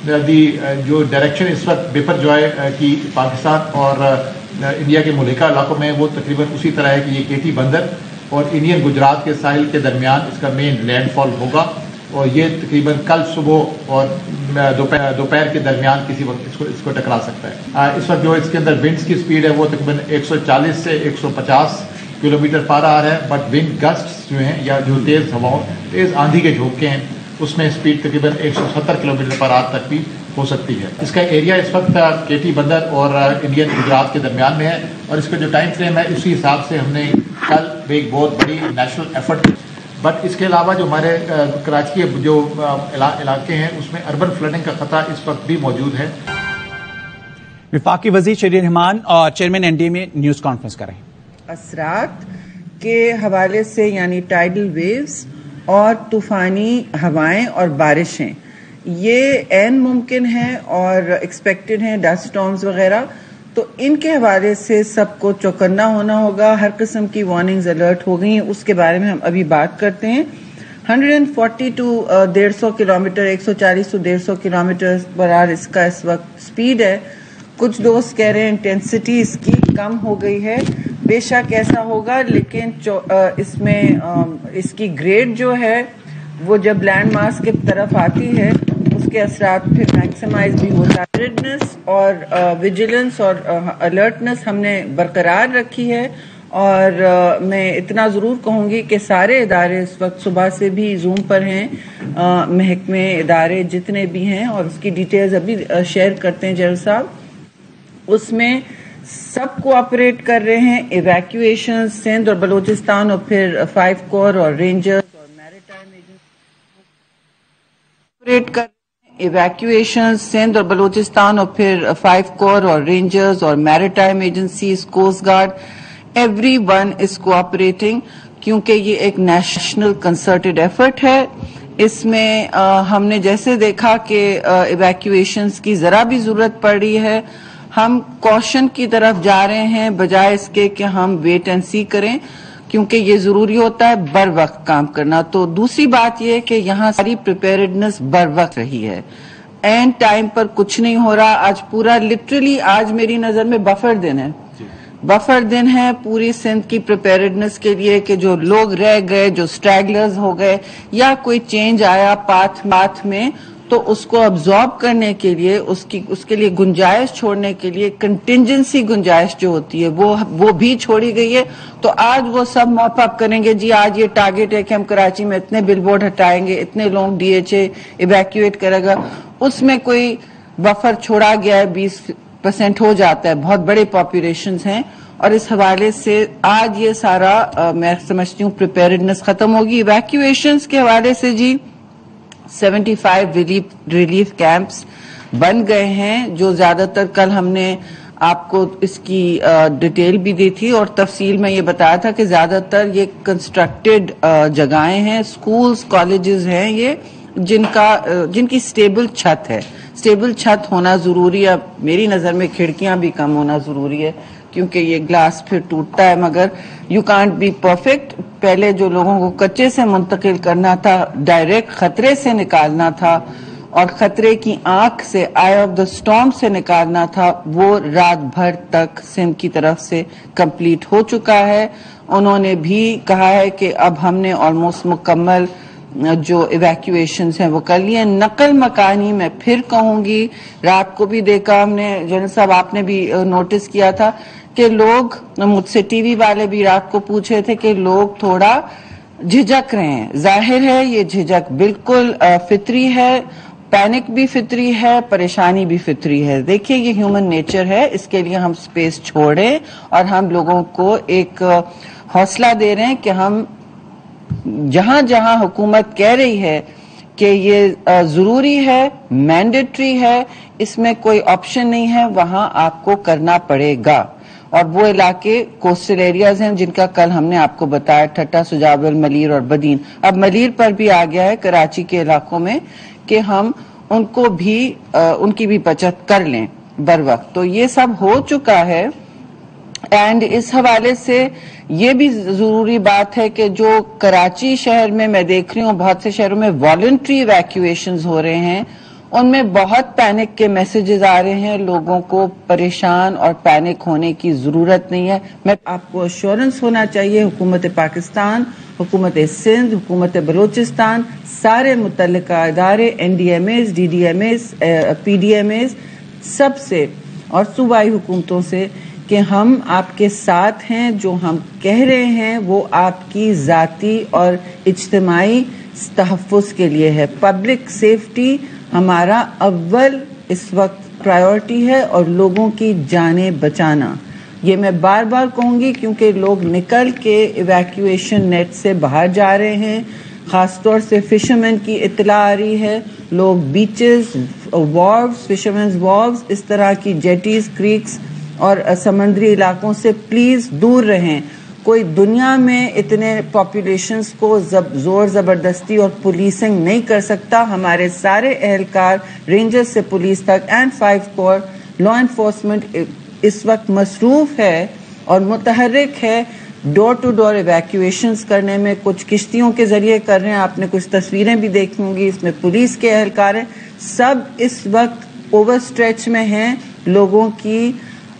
جو ڈائریکشن اس وقت beeper joy کی پاکستان اور انڈیا کے ملکہ علاقوں میں وہ تقریباً اسی طرح ہے کہ یہ کیٹی بندر اور انڈین گجرات کے ساحل کے درمیان اس کا مین لینڈ فال ہوگا، اور یہ تقریباً کل صبح اور دوپہر کے درمیان کسی وقت اس کو ٹکرا سکتا ہے۔ اس وقت جو اس کے اندر ونڈس کی سپیڈ ہے وہ تقریباً 140 سے 150 کلومیٹر پر آ رہا ہے، بٹ ونڈ گسٹس جو ہیں یا جو تیز ہواؤں تیز آندھی کے جھونکے ہیں اس میں سپیڈ تقریباً 170 کلومیٹر پر آر تک بھی ہو سکتی ہے۔ اس کا ایریا اس وقت کیٹی بندر اور انڈین گجرات کے درمیان میں ہے، اور اس کا جو ٹائم فریم ہے اسی حساب سے ہم نے کل ایک بہت بڑی نیشنل ایفرٹ، بٹ اس کے علاوہ جو ہمارے کراچی کے جو علاقے ہیں اس میں اربن فلڈنگ کا خطرہ اس وقت بھی موجود ہے۔ وفاقی وزیر شہریار رحمان اور چیئرمین این ڈی اے میں نیوز کانفرنس کریں۔ اثرات کے حوالے سے یعنی ٹائیڈل ویوز اور طوفانی ہوائیں اور بارشیں یہ عین ممکن ہیں اور ایکسپیکٹڈ ہیں، ڈسٹ سٹارمز وغیرہ، تو ان کے حوالے سے سب کو چوکنا ہونا ہوگا۔ ہر قسم کی وارننگز الرٹ ہو گئی ہیں، اس کے بارے میں ہم ابھی بات کرتے ہیں۔ 140 to 150 کلومیٹر 140 to 150 کلومیٹر پر آور اس کا اس وقت سپیڈ ہے۔ کچھ دوست کہہ رہے ہیں انٹینسٹی اس کی کم ہو گئی ہے، بے شک ایسا ہوگا، لیکن اس میں اس کی گریڈ جو ہے وہ جب لینڈ ماس کی طرف آتی ہے اس کے اثرات پھر میکسیمائز بھی ہوتا ہے۔ الرٹنس اور ویجیلنس اور الرٹنس ہم نے برقرار رکھی ہے، اور میں اتنا ضرور کہوں گی کہ سارے ادارے اس وقت صبح سے بھی زوم پر ہیں، محکمے ادارے جتنے بھی ہیں، اور اس کی ڈیٹیلز ابھی شیئر کرتے ہیں جنرل صاحب۔ اس میں سب کوآپریٹ کر رہے ہیں، ایویکویشن سندھ اور بلوچستان اور پھر 5 کور اور رینجرز اور میریٹائم ایجنسی کر ایویکویشن سندھ اور بلوچستان اور پھر 5 کور اور رینجرز اور maritime agencies, coast guard, every one is cooperating, کیونکہ یہ ایک نیشنل کنسرٹڈ ایفرٹ ہے۔ اس میں ہم نے جیسے دیکھا کہ ایویکویشنز کی ذرا بھی ضرورت پڑ رہی ہے، ہم کوشن کی طرف جا رہے ہیں بجائے اس کے کہ ہم ویٹ اینڈ سی کریں، کیونکہ یہ ضروری ہوتا ہے بر وقت کام کرنا۔ تو دوسری بات یہ کہ یہاں ساری پریپیئرڈنس بر وقت رہی ہے، اینڈ ٹائم پر کچھ نہیں ہو رہا۔ آج پورا لٹرلی آج میری نظر میں بفر دن ہے، بفر دن ہے پوری سندھ کی پریپیئرڈنس کے لیے، کہ جو لوگ رہ گئے، جو اسٹریگلرز ہو گئے یا کوئی چینج آیا پاتھ میں، تو اس کو ابزارب کرنے کے لیے اس کے لیے گنجائش چھوڑنے کے لیے کنٹینجنسی گنجائش جو ہوتی ہے وہ بھی چھوڑی گئی ہے۔ تو آج وہ سب موپ اپ کریں گے، جی آج یہ ٹارگٹ ہے کہ ہم کراچی میں اتنے بل بورڈ ہٹائیں گے، اتنے لوگ ڈی ایچ اے ایویکویٹ کرے گا، اس میں کوئی بفر چھوڑا گیا ہے، 20% ہو جاتا ہے، بہت بڑے پاپولیشنز ہیں، اور اس حوالے سے آج یہ سارا میں سمجھتی ہوں پریپیئرڈنس ختم ہوگی۔ ایویکویشنز کے حوالے سے جی 75 ریلیف کیمپس بن گئے ہیں، جو زیادہ تر کل ہم نے آپ کو اس کی ڈیٹیل بھی دی تھی اور تفصیل میں یہ بتایا تھا کہ زیادہ تر یہ کنسٹرکٹڈ جگہیں ہیں، سکولز کالجز ہیں یہ، جن کی سٹیبل چھت ہے۔ سٹیبل چھت ہونا ضروری ہے، میری نظر میں کھڑکیاں بھی کم ہونا ضروری ہے، کیونکہ یہ گلاس پھر ٹوٹتا ہے، مگر یو کانٹ بی پرفیکٹ۔ پہلے جو لوگوں کو کچے سے منتقل کرنا تھا، ڈائریکٹ خطرے سے نکالنا تھا اور خطرے کی آنکھ سے، آئی آف دا اسٹارم سے نکالنا تھا، وہ رات بھر تک سندھ کی طرف سے کمپلیٹ ہو چکا ہے۔ انہوں نے بھی کہا ہے کہ اب ہم نے آلموسٹ مکمل جو ایویکویشنز ہیں وہ کر لیے۔ نقل مکانی میں پھر کہوں گی، رات کو بھی دیکھا ہم نے، جنرل صاحب آپ نے بھی نوٹس کیا تھا کہ لوگ، مجھ سے ٹی وی والے بھی رات کو پوچھے تھے کہ لوگ تھوڑا جھجک رہے ہیں۔ ظاہر ہے یہ جھجک بالکل فطری ہے، پینک بھی فطری ہے، پریشانی بھی فطری ہے۔ دیکھیے یہ ہیومن نیچر ہے، اس کے لیے ہم سپیس چھوڑیں اور ہم لوگوں کو ایک حوصلہ دے رہے ہیں کہ ہم جہاں جہاں حکومت کہہ رہی ہے کہ یہ ضروری ہے، مینڈیٹری ہے، اس میں کوئی آپشن نہیں ہے، وہاں آپ کو کرنا پڑے گا۔ اور وہ علاقے کوسٹل ایریاز ہیں جن کا کل ہم نے آپ کو بتایا، ٹھٹا، سجاول، ملیر اور بدین۔ اب ملیر پر بھی آ گیا ہے کراچی کے علاقوں میں کہ ہم ان کو بھی ان کی بھی بچت کر لیں بر وقت۔ تو یہ سب ہو چکا ہے، اینڈ اس حوالے سے یہ بھی ضروری بات ہے کہ جو کراچی شہر میں دیکھ رہی ہوں، بہت سے شہروں میں والنٹری ایویکویشنز ہو رہے ہیں، ان میں بہت پینک کے میسیجز آ رہے ہیں. لوگوں کو پریشان اور پینک ہونے کی ضرورت نہیں ہے. میں آپ کو ایشورنس ہونا چاہیے حکومت پاکستان, حکومت سندھ, حکومت بلوچستان, سارے متعلقہ ادارے, NDMAs, DDMAs, PDMAs, سب سے اور صوبائی حکومتوں سے کہ ہم آپ کے ساتھ ہیں. جو ہم کہہ رہے ہیں وہ آپ کی ذاتی اور اجتماعی تحفظ کے لیے ہے. پبلک سیفٹی ہمارا اول اس وقت پرائیورٹی ہے اور لوگوں کی جانیں بچانا. یہ میں بار بار کہوں گی کیونکہ لوگ نکل کے ایویکویشن نیٹ سے باہر جا رہے ہیں. خاص طور سے فشرمین کی اطلاع آ رہی ہے. لوگ بیچز, وارفز, فشرمینز وارفز, اس طرح کی جیٹیز, کریکس اور سمندری علاقوں سے پلیز دور رہیں. کوئی دنیا میں اتنے پاپولیشنز کو زور زبردستی اور پولیسنگ نہیں کر سکتا. ہمارے سارے اہلکار, رینجر سے پولیس تک اینڈ 5 کور لا انفورسمنٹ اس وقت مصروف ہے اور متحرک ہے ڈور ٹو ڈور ایویکویشنز کرنے میں. کچھ کشتیوں کے ذریعے کر رہے ہیں, آپ نے کچھ تصویریں بھی دیکھی ہوں گی, اس میں پولیس کے اہلکار ہیں. سب اس وقت اوور اسٹریچ میں ہیں. لوگوں کی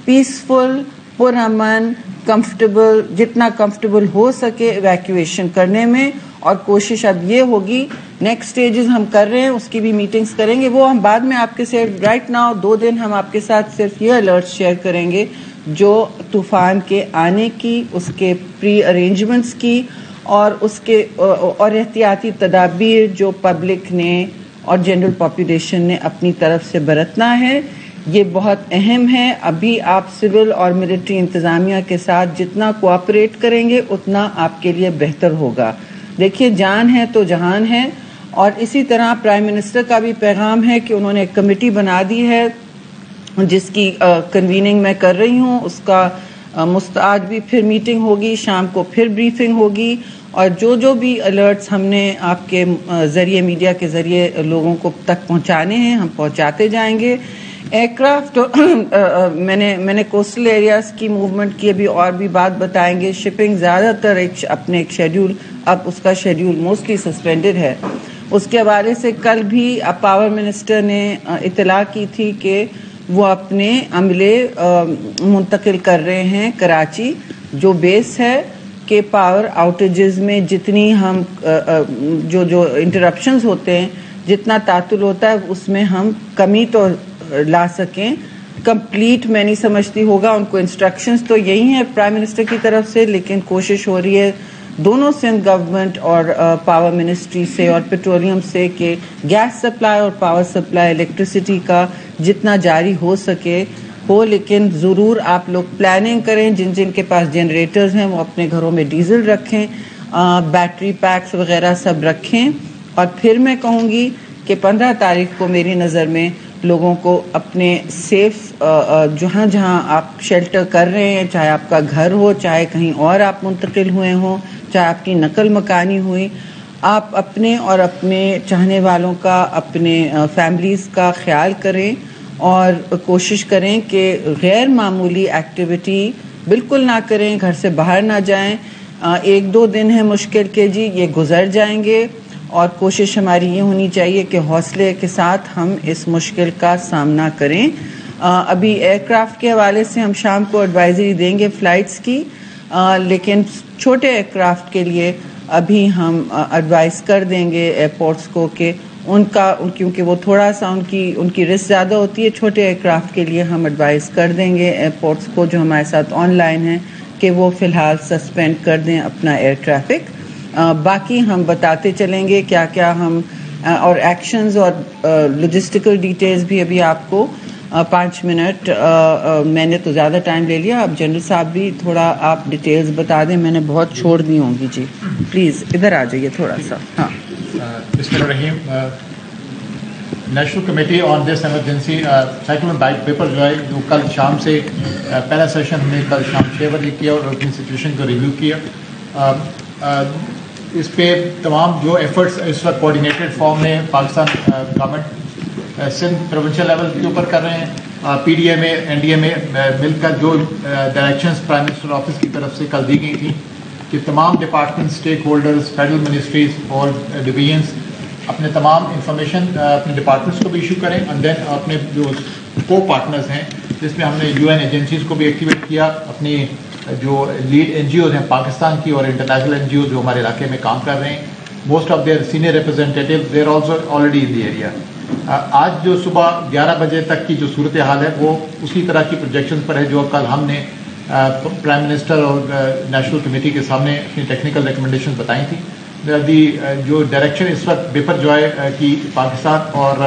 پیسفل, پرامن, کمفرٹیبل, جتنا کمفرٹیبل ہو سکے ایویکویشن کرنے میں. اور کوشش اب یہ ہوگی, نیکسٹ سٹیجز ہم کر رہے ہیں, اس کی بھی میٹنگز کریں گے, وہ ہم بعد میں آپ کے ساتھ رائٹ ناؤ 2 دن ہم آپ کے ساتھ صرف یہ الرٹ شیئر کریں گے جو طوفان کے آنے کی, اس کے پری ارینجمنٹس کی اور اس کے اور احتیاطی تدابیر جو پبلک نے اور جنرل پاپولیشن نے اپنی طرف سے برتنا ہے. یہ بہت اہم ہے. ابھی آپ سول اور ملٹری انتظامیہ کے ساتھ جتنا کوآپریٹ کریں گے اتنا آپ کے لیے بہتر ہوگا. دیکھیے جان ہے تو جہان ہے. اور اسی طرح پرائم منسٹر کا بھی پیغام ہے کہ انہوں نے ایک کمیٹی بنا دی ہے جس کی کنویننگ میں کر رہی ہوں. اس کا آج بھی پھر میٹنگ ہوگی, شام کو پھر بریفنگ ہوگی, اور جو بھی الرٹس ہم نے آپ کے ذریعے, میڈیا کے ذریعے لوگوں کو تک پہنچانے ہیں ہم پہنچاتے جائیں گے. ایئرکرافٹ میں نے کوسٹل ایریاز کی موومنٹ کی ابھی اور بھی بات بتائیں گے. شپنگ زیادہ تر اپنے ایک شیڈیول, اب اس کا شیڈیول موسٹلی سسپینڈڈ ہے. اس کے حوالے سے کل بھی پاور منسٹر نے اطلاع کی تھی کہ وہ اپنے عملے منتقل کر رہے ہیں کراچی, جو بیس ہے کہ پاور آؤٹیجز میں جتنی ہم جو انٹرپشنز ہوتے ہیں, جتنا تعطل ہوتا ہے, اس میں ہم کمی تو لا سکیں. کمپلیٹ میں نہیں سمجھتی ہوگا, ان کو انسٹرکشنز تو یہی ہیں پرائم منسٹر کی طرف سے, لیکن کوشش ہو رہی ہے دونوں سندھ گورنمنٹ اور پاور منسٹری سے اور پیٹرولیم سے کہ گیس سپلائی اور پاور سپلائی الیکٹریسٹی کا جتنا جاری ہو سکے ہو. لیکن ضرور آپ لوگ پلاننگ کریں, جن کے پاس جنریٹرز ہیں وہ اپنے گھروں میں ڈیزل رکھیں, بیٹری پیکس وغیرہ سب رکھیں. اور پھر میں کہوں گی کہ 15 تاریخ کو میری نظر میں لوگوں کو اپنے سیف جہاں آپ شیلٹر کر رہے ہیں, چاہے آپ کا گھر ہو, چاہے کہیں اور آپ منتقل ہوئے ہوں, چاہے آپ کی نقل مکانی ہوئی, آپ اپنے اور اپنے چاہنے والوں کا, اپنے فیملیز کا خیال کریں اور کوشش کریں کہ غیر معمولی ایکٹیویٹی بالکل نہ کریں, گھر سے باہر نہ جائیں. 1-2 دن ہیں مشکل کے جی, یہ گزر جائیں گے, اور کوشش ہماری یہ ہونی چاہیے کہ حوصلے کے ساتھ ہم اس مشکل کا سامنا کریں. ابھی ایئرکرافٹ کے حوالے سے ہم شام کو ایڈوائزری دیں گے فلائٹس کی, لیکن چھوٹے ایئرکرافٹ کے لیے ابھی ہم ایڈوائز کر دیں گے ایئرپورٹس کو کہ کیونکہ وہ تھوڑا سا ان کی رسک زیادہ ہوتی ہے. چھوٹے ایئرکرافٹ کے لیے ہم ایڈوائز کر دیں گے ایئرپورٹس کو جو ہمارے ساتھ آن لائن ہیں کہ وہ فی الحال سسپینڈ کر دیں اپنا ایئر ٹریفک. باقی ہم بتاتے چلیں گے کیا کیا ہم اور ایکشنز اور لاجسٹیکل ڈیٹیلز بھی ابھی آپ کو 5 منٹ, میں نے تو زیادہ ٹائم لے لیا, اب جنرل صاحب بھی تھوڑا آپ ڈیٹیلز بتا دیں, میں نے بہت چھوڑ دی ہوں گی. جی پلیز ادھر آ جائیے تھوڑا سا. ہاں, بسم اللہ الرحیم. National committee on this emergency cyclone paper جو ہے وہ کل شام سے پہلا سیشن ہم نے کل شام 6 بجے کیا اور اپنی سچویشن کو ریویو کیا. اس پہ تمام جو ایفرٹس اس وقت کوآرڈینیٹڈ فارم میں Pakistan government Sindh provincial level کے اوپر کر رہے ہیں. PDMA NDMA مل کر جو ڈائریکشنز پرائم منسٹر آفس کی طرف سے کل دی گئی تھیں کہ تمام department, stake holders, federal ministries اور ڈویژنس اپنے تمام انفارمیشن اپنے ڈپارٹمنٹس کو بھی ایشو کریں اینڈ دین اپنے جو کو پارٹنرز ہیں جس میں ہم نے UN ایجنسیز کو بھی ایکٹیویٹ کیا, اپنی جو لیڈ NGOز ہیں پاکستان کی اور انٹرنیشنل NGOز جو ہمارے علاقے میں کام کر رہے ہیں, most of their senior representative they are also already in the area. آج جو صبح 11 بجے تک کی جو صورتحال ہے وہ اسی طرح کی پروجیکشن پر ہے جو کل ہم نے پرائم منسٹر اور نیشنل کمیٹی کے سامنے اپنی ٹیکنیکل ریکمنڈیشن بتائی تھیں. جو ڈائریکشن اس وقت بیپر جوائے کی پاکستان اور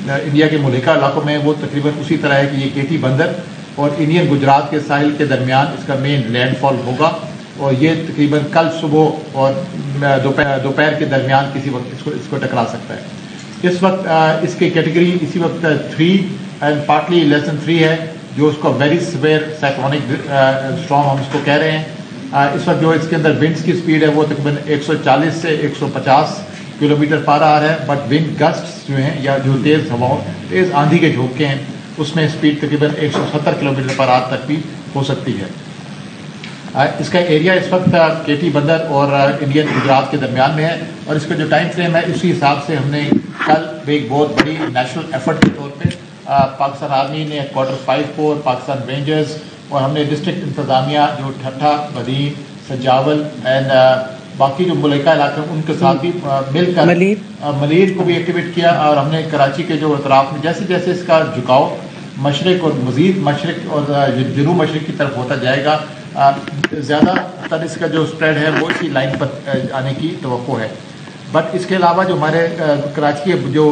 انڈیا کے ملکہ علاقوں میں وہ تقریباً اسی طرح ہے کہ یہ کیٹی بندر اور انڈین گجرات کے ساحل کے درمیان اس کا مین لینڈ فال ہوگا اور یہ تقریباً کل صبح اور دوپہر کے درمیان کسی وقت اس کو ٹکرا سکتا ہے. اس وقت اس کی کیٹیگری اسی وقت 3 اینڈ پارٹلی لیس دین 3 ہے, جو اس کو ویری سویئر سائیکلونک اسٹارم ہم اس کو کہہ رہے ہیں. اس وقت جو اس کے اندر ونڈس کی سپیڈ ہے وہ تقریباً 140 سے 150 کلومیٹر پر آ رہا ہے, بٹ ونڈ گسٹس جو ہیں یا جو تیز ہواؤں تیز آندھی کے جھونکے ہیں اس میں سپیڈ تقریباً 170 کلومیٹر پر آج تک بھی ہو سکتی ہے. اس کا ایریا اس وقت کیٹی بندر اور انڈین گجرات کے درمیان میں ہے اور اس کا جو ٹائم فریم ہے اسی حساب سے ہم نے کل ایک بہت بڑی نیشنل ایفرٹ کے طور پہ پاکستان آرمی نے کوارٹر 5 کو پاکستان رینجرز اور ہم نے ڈسٹرکٹ انتظامیہ جو ٹھٹھا, بدین, سجاول اینڈ باقی جو ملکہ علاقے ہیں ان کے ساتھ بھی مل کر ملیر کو بھی ایکٹیویٹ کیا اور ہم نے کراچی کے جو اطراف میں جیسے جیسے اس کا جھکاؤ مشرق اور مزید مشرق اور جنوب مشرق کی طرف ہوتا جائے گا, زیادہ تر اس کا جو اسپریڈ ہے وہ اسی لائن پر آنے کی توقع ہے. بٹ اس کے علاوہ جو ہمارے کراچی کے جو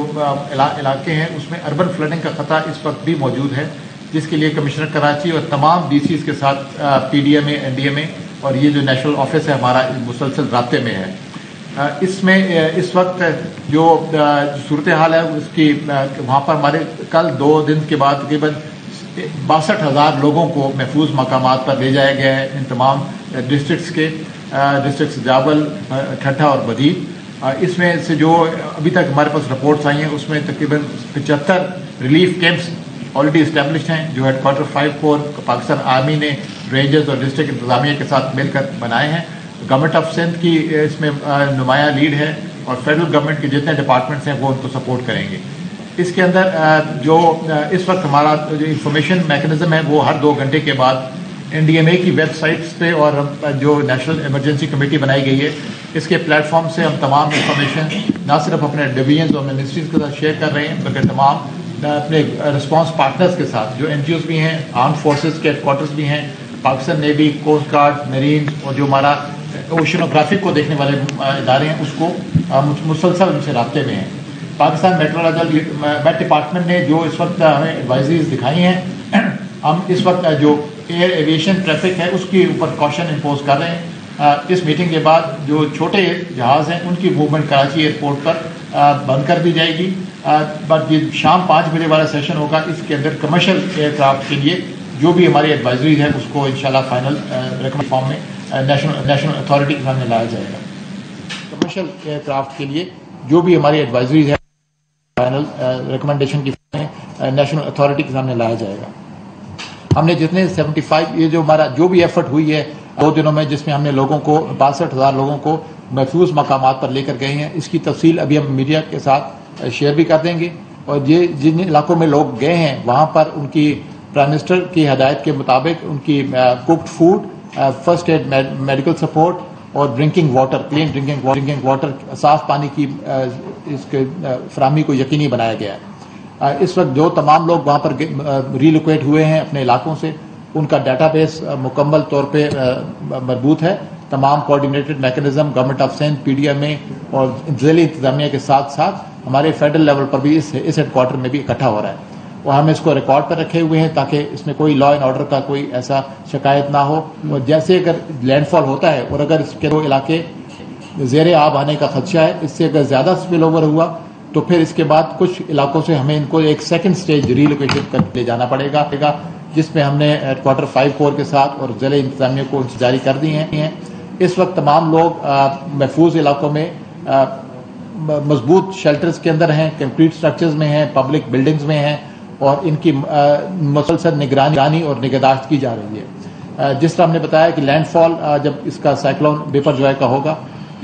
علاقے ہیں اس میں اربن فلڈنگ کا خطرہ اس وقت بھی موجود ہے, جس کے لیے کمشنر کراچی اور تمام DCs کے ساتھ PDMA NDMA اور یہ جو نیشنل آفس ہے ہمارا مسلسل رابطے میں ہے. اس میں اس وقت جو صورتحال ہے اس کی وہاں پر ہمارے کل 2 دن کے بعد تقریباً 62,000 لوگوں کو محفوظ مقامات پر لے جایا گیا ہے ان تمام ڈسٹرکٹس کے, ڈسٹرکٹ سجاول, ٹھٹھا اور بدین. اس میں سے جو ابھی تک ہمارے پاس رپورٹس آئی ہیں اس میں تقریباً 75 ریلیف کیمپس آلریڈی اسٹیبلشڈ ہیں جو ہیڈ کوارٹر 5 کو پاکستان آرمی نے رینجرز اور ڈسٹرکٹ انتظامیہ کے ساتھ مل کر بنائے ہیں. گورنمنٹ آف سندھ کی اس میں نمایاں لیڈ ہے اور فیڈرل گورنمنٹ کے جتنے ڈپارٹمنٹس ہیں وہ ان کو سپورٹ کریں گے. اس کے اندر جو اس وقت ہمارا جو انفارمیشن میکنزم ہے وہ ہر 2 گھنٹے کے بعد NDMA کی ویب سائٹس پہ اور جو نیشنل ایمرجنسی کمیٹی بنائی گئی ہے اس کے پلیٹ فارم سے ہم تمام انفارمیشن نہ صرف اپنے ڈویژنز اور منسٹریز کے ساتھ شیئر کر رہے ہیں بلکہ تمام اپنے رسپانس پارٹنرز کے ساتھ جو NGOز بھی ہیں, آرم فورسز کے ہیڈ کوارٹرز بھی ہیں, Pakistan navy, coast guard, marines اور جو ہمارا اوشنوگرافک کو دیکھنے والے ادارے ہیں اس کو مسلسل ان سے رابطے میں ہیں. پاکستان میٹ ڈپارٹمنٹ نے جو اس وقت ہمیں ایڈوائزریز دکھائی ہیں, ہم اس وقت جو ایئر ایویشن ٹریفک ہے اس کے اوپر کوشن امپوز کر رہے ہیں. اس میٹنگ کے بعد جو چھوٹے جہاز ہیں ان کی موومنٹ کراچی ایئرپورٹ پر بند کر دی جائے گی, بٹ یہ شام 5 بجے والا سیشن ہوگا اس کے اندر کمرشل ایئر کرافٹ کے لیے جو بھی ہماری ایڈوائزریز ہیں اس کو انشاءاللہ فائنل ریکمنڈ فارم میں نیشنل اتھارٹی کے سامنے لایا جائے گا. کمرشل ایئر کرافٹ کے لیے جو بھی ہماری ایڈوائزریز ہیں فائنل ریکمنڈیشن کی نیشنل اتھارٹی کے سامنے لایا جائے گا. ہم نے جتنے 75 یہ جو ہمارا جو بھی ایفرٹ ہوئی ہے 2 دنوں میں جس میں ہم نے لوگوں کو 62,000 لوگوں کو محفوظ مقامات پر لے کر گئے ہیں, اس کی تفصیل ابھی ہم میڈیا کے ساتھ شیئر بھی کر دیں گے. اور یہ جن علاقوں میں لوگ گئے ہیں وہاں پر ان کی پرائم منسٹر کی ہدایت کے مطابق ان کی cooked food, first aid, medical support اور drinking water, clean drinking water, صاف پانی کی اس کے فراہمی کو یقینی بنایا گیا ہے. اس وقت جو تمام لوگ وہاں پر ریلوکیٹ ہوئے ہیں اپنے علاقوں سے ان کا ڈیٹا بیس مکمل طور پہ مربوط ہے. تمام کوآرڈینیٹڈ mechanism government of Sindh, PDMA اور ضلعی انتظامیہ کے ساتھ ساتھ ہمارے فیڈرل لیول پر بھی اس ہیڈ کوارٹر میں بھی اکٹھا ہو رہا ہے اور ہم اس کو ریکارڈ پر رکھے ہوئے ہیں تاکہ اس میں کوئی لا اینڈ آرڈر کا کوئی ایسا شکایت نہ ہو. اور جیسے اگر لینڈ فال ہوتا ہے اور اگر اس کے 2 علاقے زیر آب آنے کا خدشہ ہے, اس سے اگر زیادہ اسپل اوور ہوا تو پھر اس کے بعد کچھ علاقوں سے ہمیں ان کو ایک سیکنڈ سٹیج ریلوکیشن کر لے جانا پڑے گا, جس میں ہم نے ہیڈ کوارٹر 5 کور کے ساتھ اور ضلع انتظامیہ کو جاری کر دی ہیں. اس وقت تمام لوگ محفوظ علاقوں میں مضبوط شیلٹرز کے اندر ہیں, کنکریٹ سٹرکچرز میں ہیں, پبلک بلڈنگز میں ہیں اور ان کی مسلسل نگرانی اور نگہداشت کی جا رہی ہے. جس طرح ہم نے بتایا کہ لینڈ فال جب اس کا سائیکلون بیپر جوائے کا ہوگا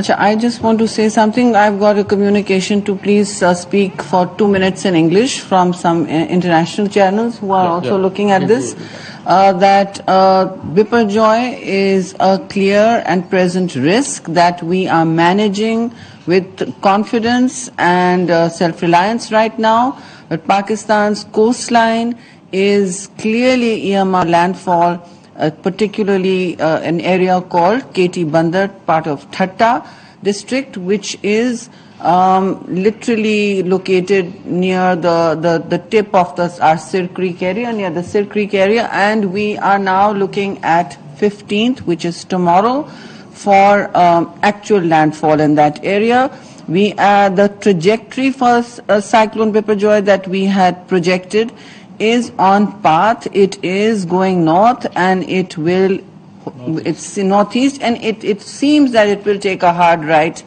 Achha, I just want to say something. I've got a communication to please speak for 2 minutes in English from some international channels who are also looking at this. That Biparjoy is a clear and present risk that we are managing with confidence and self-reliance right now. But Pakistan's coastline is clearly earmarked landfall, particularly an area called KT Bandar, part of Thatta district, which is literally located near the tip of our Sir Creek area, near the Sir Creek area, and we are now looking at 15th, which is tomorrow, for actual landfall in that area. The trajectory for Cyclone Biparjoy that we had projected is on path. It is going north and it's northeast, and it seems that it will take a hard right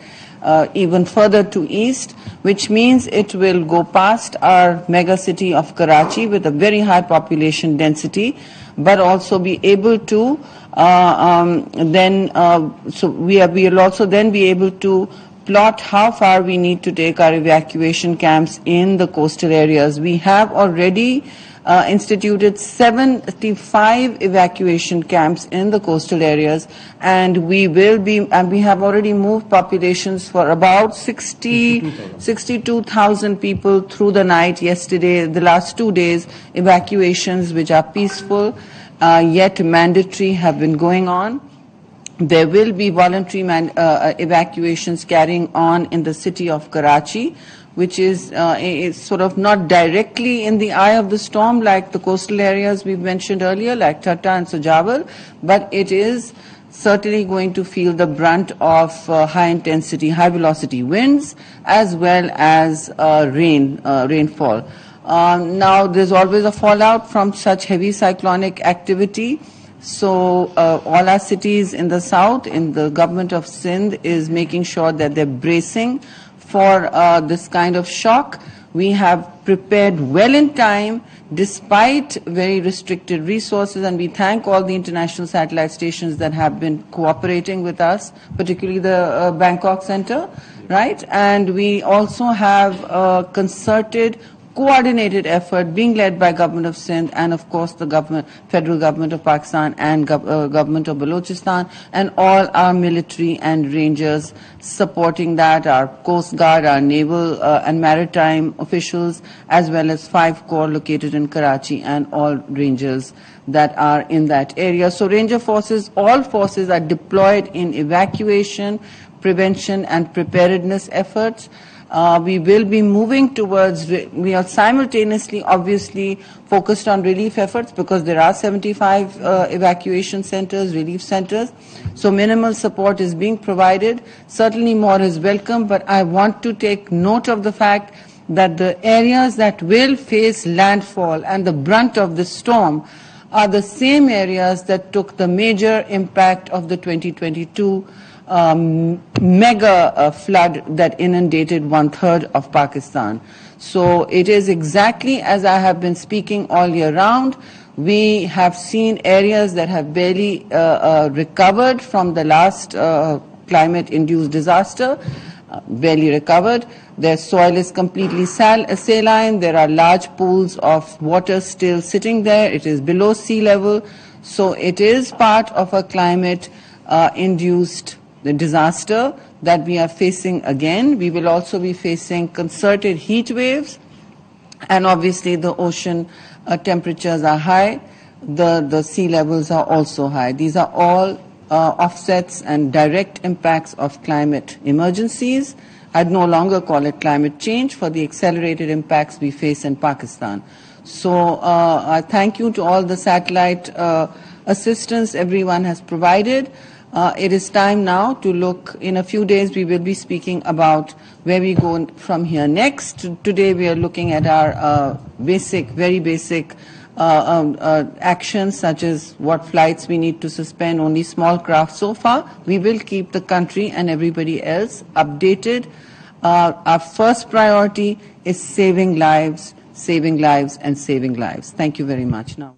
even further to east, which means it will go past our mega city of Karachi with a very high population density, but also be able to we will also then be able to plot how far we need to take our evacuation camps in the coastal areas. We have already instituted 75 evacuation camps in the coastal areas, and we have already moved populations for about 62,000 people through the night yesterday. The last 2 days, evacuations which are peaceful yet mandatory have been going on. There will be voluntary evacuations carrying on in the city of Karachi, which is sort of not directly in the eye of the storm like the coastal areas we've mentioned earlier, like Thatta and Sojawar, but it is certainly going to feel the brunt of high-intensity, high-velocity winds as well as rainfall. Now, there's always a fallout from such heavy cyclonic activity. So all our cities in the south, in the government of Sindh is making sure that they're bracing for this kind of shock. We have prepared well in time despite very restricted resources, and we thank all the international satellite stations that have been cooperating with us, particularly the Bangkok Center, right? And we also have concerted coordinated effort being led by Government of Sindh and of course the federal government of Pakistan and government of Balochistan, and all our military and rangers supporting that, our Coast Guard, our naval and maritime officials, as well as 5 corps located in Karachi and all rangers that are in that area. So ranger forces, all forces are deployed in evacuation, prevention and preparedness efforts. We will be moving towards, we are simultaneously obviously focused on relief efforts because there are 75 evacuation centers, relief centers. So minimal support is being provided. Certainly more is welcome, but I want to take note of the fact that the areas that will face landfall and the brunt of the storm are the same areas that took the major impact of the 2022 mega flood that inundated 1/3 of Pakistan. So it is exactly as I have been speaking all year round. We have seen areas that have barely recovered from the last climate-induced disaster, barely recovered. Their soil is completely saline. There are large pools of water still sitting there. It is below sea level. So it is part of a climate-induced the disaster that we are facing again. We will also be facing concerted heat waves, and obviously the ocean temperatures are high. The sea levels are also high. These are all offsets and direct impacts of climate emergencies. I'd no longer call it climate change for the accelerated impacts we face in Pakistan. So I thank you to all the satellite assistance everyone has provided. It is time now to look. In a few days we will be speaking about where we go from here next. Today we are looking at our very basic actions, such as what flights we need to suspend, only small craft so far. We will keep the country and everybody else updated. Our first priority is saving lives, and saving lives. Thank you very much. Now.